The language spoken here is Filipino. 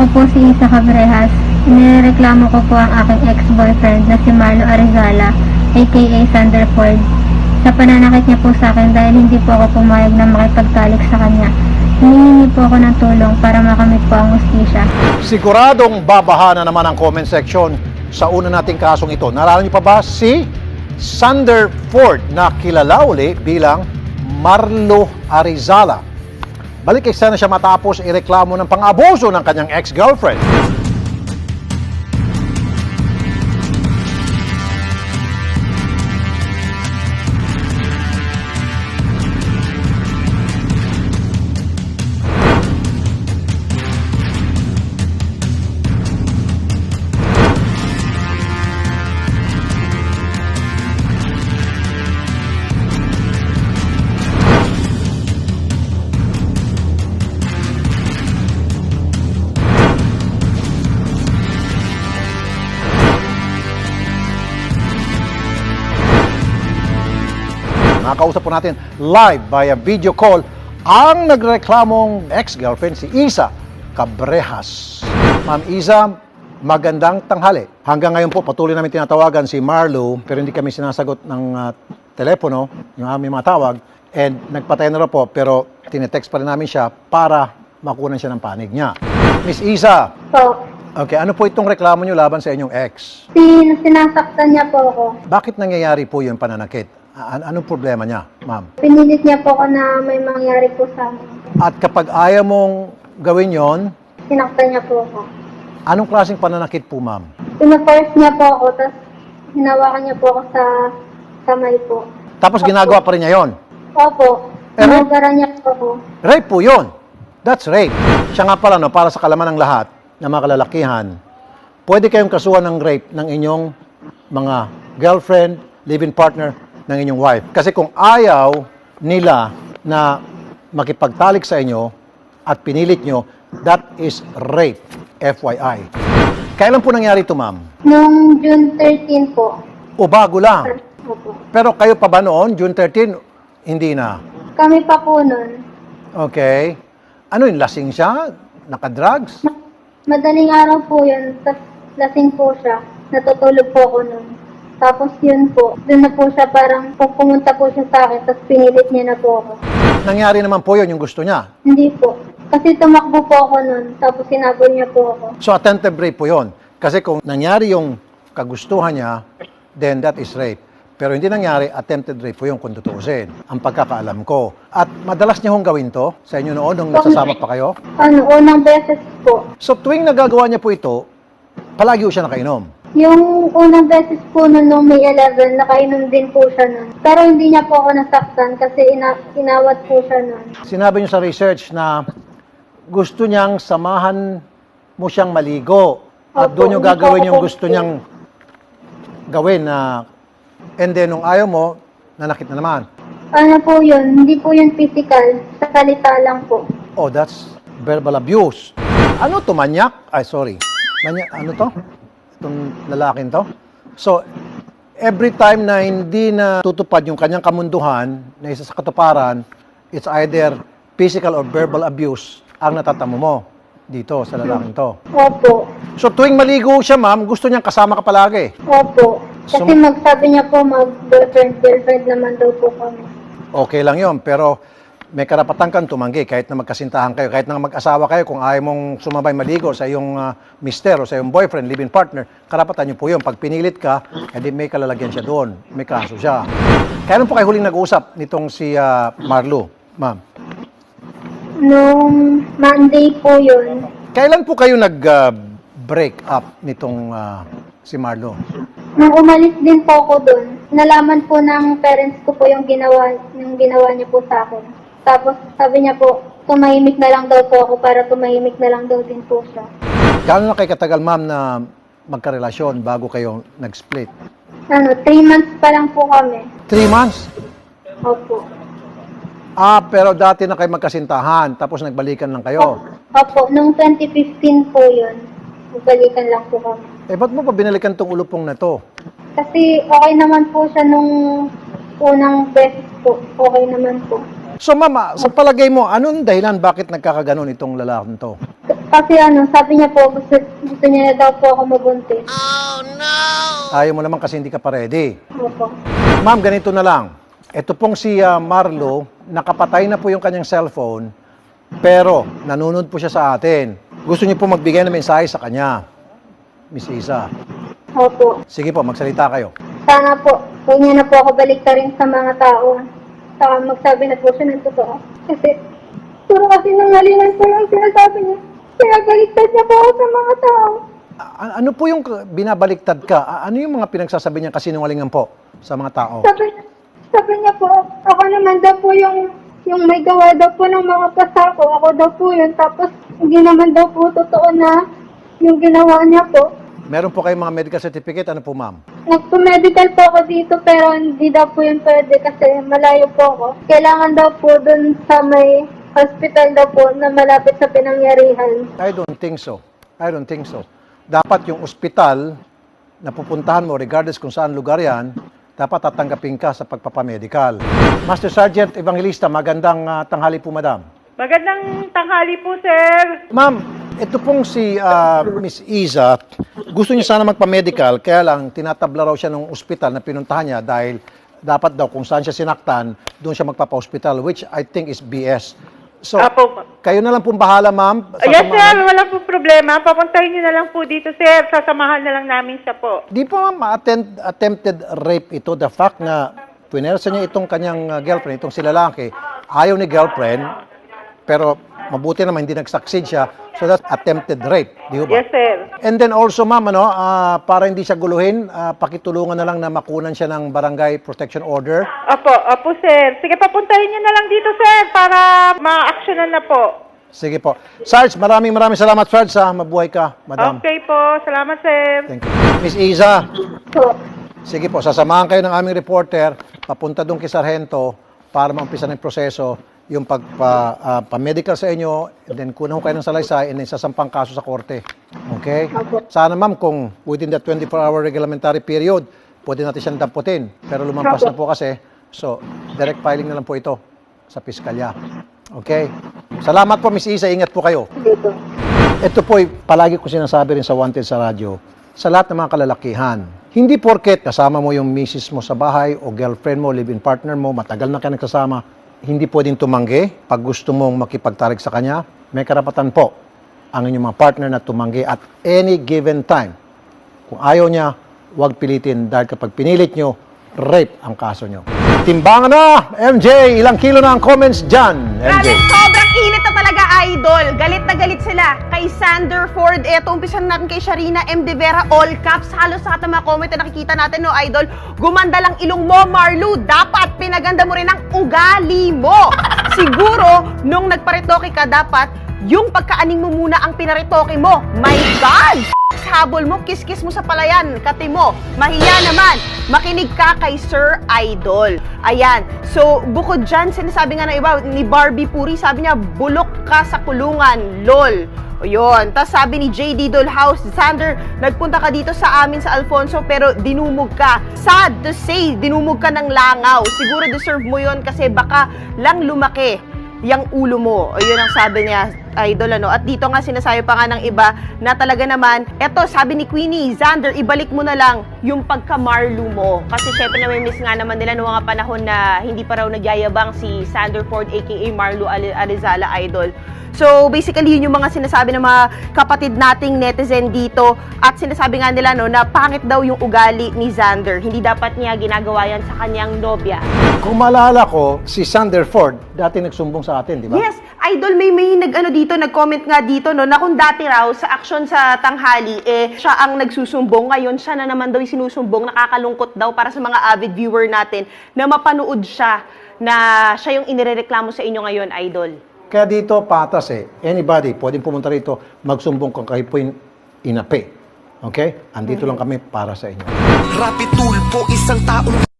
Ako po si Isa Cabrehas. Nireklamo ko po ang aking ex-boyfriend na si Marlo Arizala, aka Thunderford, sa pananakit niya po sa akin dahil hindi po ako pumayag na makipagtalik sa kanya. Hinihingi po ako ng tulong para makamit po ang hustisya. Siguradong babaha na naman ang comment section sa una nating kasong ito. Naalala niyo pa ba si Thunderford na kilala uli bilang Marlo Arizala? Balik kay sana siya matapos ireklamo ng pang-abuso ng kanyang ex-girlfriend. Nakausap po natin live via video call ang nagreklamong ex-girlfriend si Isa Cabrehas. Ma'am Isa, magandang tanghali. Hanggang ngayon po patuloy namin tinatawagan si Marlo pero hindi kami sinasagot ng telepono, yung aming mga tawag. And nagpatay na rin po pero tinetext pa rin namin siya para makunan siya ng panig niya. Miss Isa. Po, Okay, ano po itong reklamo niyo laban sa inyong ex? sinasaktan niya po ako. Bakit nangyayari po yung pananakit? Anong problema niya, ma'am? Pinilit niya po ako na may mangyari po sa amin. At kapag ayaw mong gawin yon, Sinaktan niya po ako. anong klaseng pananakit po, ma'am? Pinaforce niya po ako, tapos hinawakan niya po ako sa kamay po. Tapos ginagawa pa rin niya yon. Opo, hinugaran niya po ako. Rape po yon. That's rape. Siya nga pala, no, para sa kalaman ng lahat na mga kalalakihan, pwede kayong kasuhan ng rape ng inyong mga girlfriend, live-in partner, ng inyong wife. Kasi kung ayaw nila na makipagtalik sa inyo at pinilit nyo, that is rape. FYI. Kailan po nangyari ito, ma'am? Noong June 13 po. O bago lang? Opo. Pero kayo pa ba noon, June 13, hindi na? Kami pa po nun. Okay. Ano yun, lasing siya? Nakadrugs? Madaling araw po yun, tapos lasing po siya. Natutulog po ako nun. Tapos yun po, doon na po siya parang pumunta po siya sa akin, tapos pinilit niya na po ako. Nangyari naman po yun, yung gusto niya. Hindi po. Kasi tumakbo po ako nun, tapos sinabol niya po ako. So attempted rape po yun. Kasi kung nangyari yung kagustuhan niya, then that is rape. Pero hindi nangyari, attempted rape po yun kung tutuusin. Ang pagkakaalam ko. At madalas niya hong gawin to sa inyo noon nung nagsasama pa kayo? Unang beses po. So tuwing nagagawa niya po ito, palagi po siya nakainom. Yung unang beses po nun, nung May 11, nakainom din po siya nun. Pero hindi niya po ako nasaktan kasi inawat po siya nun. Sinabi niyo sa research na gusto niyang samahan mo siyang maligo. At Opo, doon yung hindi gagawin po yung ako gusto niyang gawin na and then nung ayaw mo, nanakit na naman. Ano po yun? Hindi po yun physical. Sa salita lang po. Oh, that's verbal abuse. Ano to, manyak? Ay, sorry. Ano to? Itong lalaking to? So, every time na hindi na tutupad yung kanyang kamunduhan na isa sa katuparan, it's either physical or verbal abuse ang natatamo mo dito sa lalaking to. Opo. So, tuwing maligo siya, ma'am, gusto niyang kasama ka palagi. Opo. Kasi So- magsabi niya po mag-girlfriend naman daw po kami. Okay lang yon, pero may karapatan kang tumanggi kahit na magkasintahan kayo, kahit na mag-asawa kayo, kung ayaw mong sumabay maligo sa iyong mister o sa iyong boyfriend, live-in partner, karapatan niyo po yun. Pag pinilit ka, edi may kalalagyan siya doon, may kaso siya. Kailan po kayo huling nag-uusap nitong si Marlo, ma'am? Nung Monday po yun, Kailan po kayo nag-break up nitong si Marlo? nung umalis din po ako doon, nalaman po ng parents ko po yung ginawa niya po sa akin. Tapos sabi niya po, tumahimik na lang daw po ako para tumahimik na lang daw din po siya. Gaano na kayo katagal, ma'am, na magkarelasyon bago kayo nag-split? 3 months pa lang po kami. 3 months? Opo. Pero dati na kayo magkasintahan, tapos nagbalikan lang kayo. Opo, nung 2015 po yun. Nagbalikan lang po kami. Ba't mo pa binalikan tong ulupong na to? Kasi okay naman po siya nung unang beses po. Okay naman po. So, mama, sa palagay mo, anong dahilan bakit nagkakaganon itong lalaking to? Kasi sabi niya po, gusto niya na daw po ako mabuntis. Ayaw mo naman kasi hindi ka pa ready. Opo. Ma'am, ganito na lang. Ito pong si Marlo, nakapatay na po yung kanyang cellphone, pero nanonood po siya sa atin. Gusto niyo po magbigay ng mensahe sa kanya, Miss Isa. Opo. Sige po, magsalita kayo. Sana po, huwag niya na po ako baliktarin sa mga tao. Saka magsabi na po siya ng totoo. Kasi, puro kasi nangalingan po yung sinasabi niya. Kaya baliktad niya po ako sa mga tao. Ano po yung binabaliktad ka? Ano yung mga pinagsasabi niya kasinungalingan po sa mga tao? Sabi niya po, ako naman daw po yung may gawa daw po ng mga pasako. Ako daw po yun. Tapos, hindi naman daw po totoo na yung ginawa niya po. Meron po kayong mga medical certificate? Ano po, ma'am? Nagpo-medical po ako dito pero hindi daw po yun pwede kasi malayo po ako. Kailangan daw po dun sa may hospital daw po na malapit sa pinangyarihan. I don't think so. I don't think so. Dapat yung ospital na pupuntahan mo, regardless kung saan lugar yan, dapat tatanggapin ka sa pagpapamedical. Master Sergeant Evangelista, magandang tanghali po, madam. Magandang tanghali po, sir. Ma'am, ito pong si Miss Iza, gusto niya sana magpa-medical, kaya lang tinatabla raw siya ng ospital na pinuntahan niya dahil dapat daw kung saan siya sinaktan, doon siya magpapa-hospital, which I think is BS. So, Apo. kayo na lang pong bahala, ma'am. Yes, Sasamahan- sir. Wala po problema. Papuntahin niyo na lang po dito, sir. Sasamahan na lang namin siya po. Di po ma'am, attempted rape ito. The fact na pinersa niya itong kanyang girlfriend, itong si lalaki, ayaw ni girlfriend, pero mabuti naman hindi nag-succeed siya. So that's attempted rape. Di ba? Yes, sir. And then also ma'am, para hindi siya guluhin, pakitulungan na lang na makunan siya ng barangay protection order. Opo, sir. Sige, papuntahin niyo na lang dito, sir, para ma-actionan na po. Sige po. Sarge, maraming salamat, Sarge. Mabuhay ka, madam. Okay po. Salamat, sir. Thank you. Miss Iza, So, sige po, sasamahan kayo ng aming reporter, papunta doon kay Sargento para maumpisa ng proseso yung pagpa-medical sa inyo, and then kunan ko kayo ng salaysay, and then sasampang kaso sa korte. Okay? Sana ma'am, kung within that 24-hour regulamentary period, pwede natin siyang damputin. Pero lumampas na po kasi, so direct filing na lang po ito sa piskalya. Okay? Salamat po, Miss Isa. Ingat po kayo. dito. Ito po, palagi ko sinasabi rin sa Wanted sa radyo, sa lahat ng mga kalalakihan, hindi porket kasama mo yung misis mo sa bahay o girlfriend mo, live-in partner mo, matagal na kayo nagsasama, hindi pwedeng tumanggi. Pag gusto mong makipagtarik sa kanya, may karapatan po ang inyong mga partner na tumanggi at any given time. Kung ayaw niya, huwag pilitin dahil kapag pinilit nyo, rape ang kaso nyo. Timbangan na! MJ, ilang kilo na ang comments dyan? MJ. Grabe, sobrang init na talaga, idol. Galit na galit sila kay Sander Ford. Eto, umpisan natin kay Sharina M. De Vera, all caps. Halos sa mga comment na nakikita natin, no, idol. Gumanda lang ilong mo, Marlu. Dapat pinaganda mo rin ang ugali mo. Siguro, nung nagparitoke ka, dapat yung pagkaaning mo muna ang pinaritoke mo. My God! Habol mo, kiss-kiss mo sa palayan, kati mo. Mahiya naman. Makinig ka kay Sir Idol. Ayan. So, bukod dyan, sinasabi nga ng iba, ni Barbie Puri, sabi niya, bulok ka sa kulungan, lol. O yun. Tapos sabi ni JD Dollhouse, Sander, nagpunta ka dito sa amin sa Alfonso, pero dinumog ka. Sad to say, dinumog ka ng langaw. Siguro deserve mo yun kasi baka lang lumaki yung ulo mo. O yun ang sabi niya, idol, ano. At dito nga sinasabi pa nga ng iba na talaga naman, eto, sabi ni Queenie, Xander, ibalik mo na lang yung pagka-Marlu mo. Kasi syempre namimiss nga naman nila noong mga panahon na hindi pa raw nagyayabang si Sander Ford aka Marlu Arizala, idol. So, basically, yun yung mga sinasabi ng mga kapatid nating netizen dito. At sinasabi nga nila, no, na pangit daw yung ugali ni Xander. Hindi dapat niya ginagawa yan sa kanyang nobya. Kung maalala ko, si Sander Ford, dati nagsumbong sa atin, di ba? Yes, idol, may nag-comment nga dito, no, na kung dati raw sa aksyon sa tanghali, siya ang nagsusumbong. Ngayon, siya na naman daw yung sinusumbong. Nakakalungkot daw para sa mga avid viewer natin na mapanood siya na siya yung inirereklamo sa inyo ngayon, idol. Kaya dito, patas anybody, pwedeng pumunta rito, magsumbong kung kayo po yung inapi. Okay? Andito lang kami para sa inyo. Rapi tulpo, isang taong